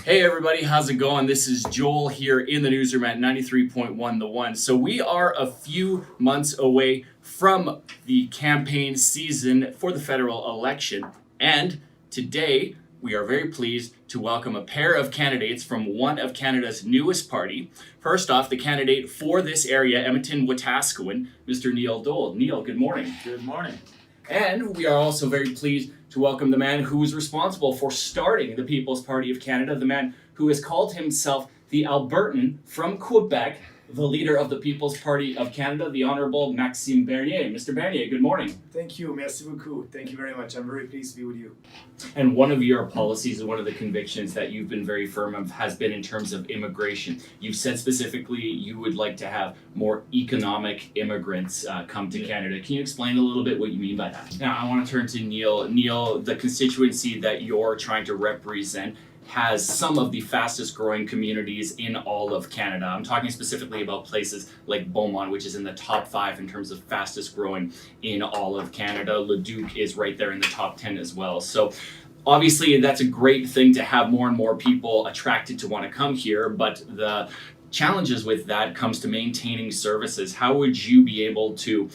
Hey everybody, how's it going? This is Joel here in the newsroom at 93.1 The One. So we are a few months away from the campaign season for the federal election. And today we are very pleased to welcome a pair of candidates from one of Canada's newest party. First off, the candidate for this area, Edmonton-Wetaskiwin, Mr. Neil Dole. Neil, good morning. Good morning. And we are also very pleased to welcome the man who is responsible for starting the People's Party of Canada, the man who has called himself the Albertan from Quebec, the leader of the People's Party of Canada, the Honorable Maxime Bernier. Mr. Bernier, good morning. Thank you. Merci beaucoup. Thank you very much. I'm very pleased to be with you. And one of your policies and one of the convictions that you've been very firm of has been in terms of immigration. You've said specifically you would like to have more economic immigrants come to Canada. Can you explain a little bit what you mean by that? Now, I want to turn to Neil. Neil, the constituency that you're trying to represent has some of the fastest growing communities in all of Canada. I'm talking specifically about places like Beaumont, which is in the top 5 in terms of fastest growing in all of Canada. Leduc is right there in the top 10 as well. So obviously that's a great thing to have more and more people attracted to want to come here, but the challenges with that comes to maintaining services. How would you be able to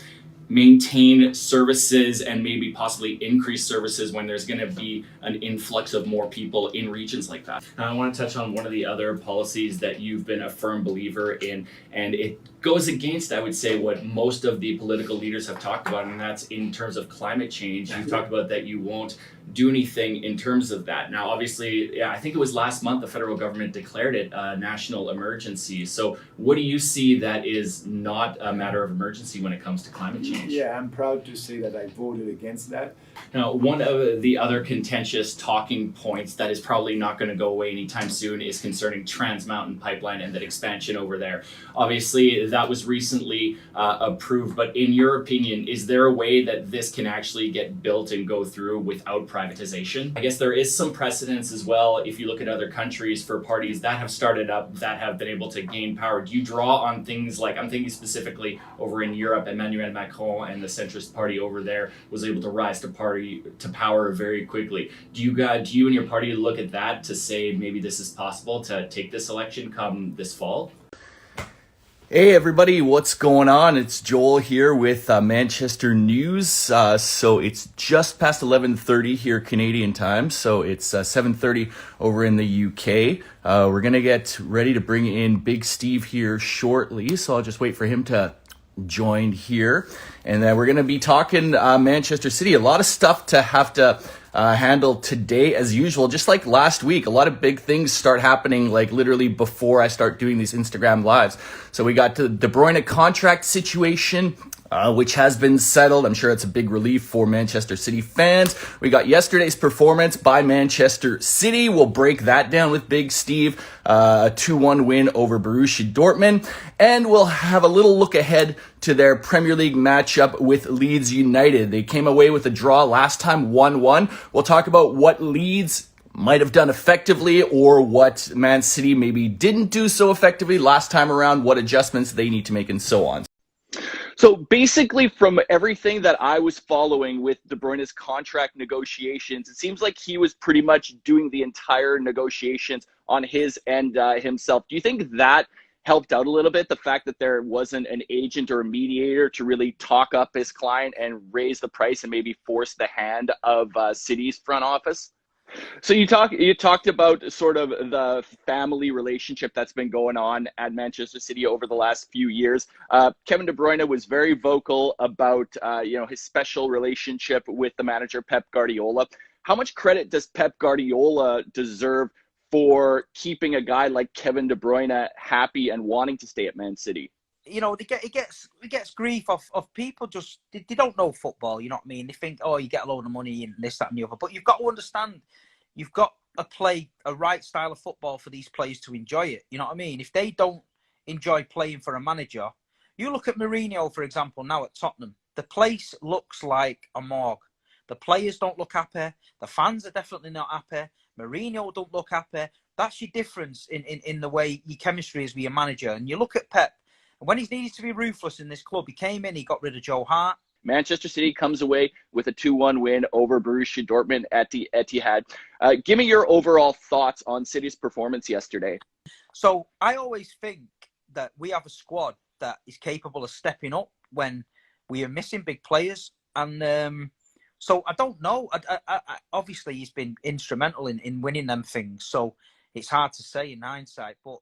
maintain services and maybe possibly increase services when there's going to be an influx of more people in regions like that? Now, I want to touch on one of the other policies that you've been a firm believer in, and it goes against, I would say, what most of the political leaders have talked about, and that's in terms of climate change. You've talked about that you won't do anything in terms of that. Now, obviously, I think it was last month the federal government declared it a national emergency. So what do you see that is not a matter of emergency when it comes to climate change? Yeah, I'm proud to say that I voted against that. Now, one of the other contentious talking points that is probably not going to go away anytime soon is concerning Trans Mountain Pipeline and that expansion over there. Obviously, that was recently approved, but in your opinion, is there a way that this can actually get built and go through without privatization? I guess there is some precedence as well, if you look at other countries, for parties that have started up, that have been able to gain power. Do you draw on things like, I'm thinking specifically over in Europe, Emmanuel Macron and the centrist party over there was able to rise to power very quickly. Do you and your party look at that to say maybe this is possible to take this election come this fall? Hey everybody, what's going on? It's Joel here with Manchester News. So it's just past 11:30 here Canadian time, so it's 7:30 over in the UK. We're gonna get ready to bring in Big Steve here shortly, so I'll just wait for him to join here. And then we're going to be talking Manchester City. A lot of stuff to have to handle today as usual. Just like last week, a lot of big things start happening like literally before I start doing these Instagram lives. So we got the De Bruyne contract situation, which has been settled. I'm sure it's a big relief for Manchester City fans. We got yesterday's performance by Manchester City. We'll break that down with Big Steve. A 2-1 win over Borussia Dortmund. And we'll have a little look ahead to their Premier League matchup with Leeds United. They came away with a draw last time, 1-1. We'll talk about what Leeds might have done effectively or what Man City maybe didn't do so effectively last time around, what adjustments they need to make and so on. So basically, from everything that I was following with De Bruyne's contract negotiations, it seems like he was pretty much doing the entire negotiations on his end himself. Do you think that helped out a little bit, the fact that there wasn't an agent or a mediator to really talk up his client and raise the price and maybe force the hand of City's front office? So you talked about sort of the family relationship that's been going on at Manchester City over the last few years. Kevin De Bruyne was very vocal about his special relationship with the manager Pep Guardiola. How much credit does Pep Guardiola deserve for keeping a guy like Kevin De Bruyne happy and wanting to stay at Man City? You know, it gets grief of people just they don't know football. You know what I mean? They think, oh, you get a load of money and this, that, and the other. But you've got to understand, you've got to play a right style of football for these players to enjoy it. You know what I mean? If they don't enjoy playing for a manager, you look at Mourinho, for example, now at Tottenham. The place looks like a morgue. The players don't look happy. The fans are definitely not happy. Mourinho don't look happy. That's your difference in the way your chemistry is with your manager. And you look at Pep. And when he needed to be ruthless in this club, he came in, he got rid of Joe Hart, Manchester City comes away with a 2-1 win over Borussia Dortmund at the Etihad. Give me your overall thoughts on City's performance yesterday. So I always think that we have a squad that is capable of stepping up when we are missing big players. And so I don't know. I, obviously, he's been instrumental in winning them things. So it's hard to say in hindsight. But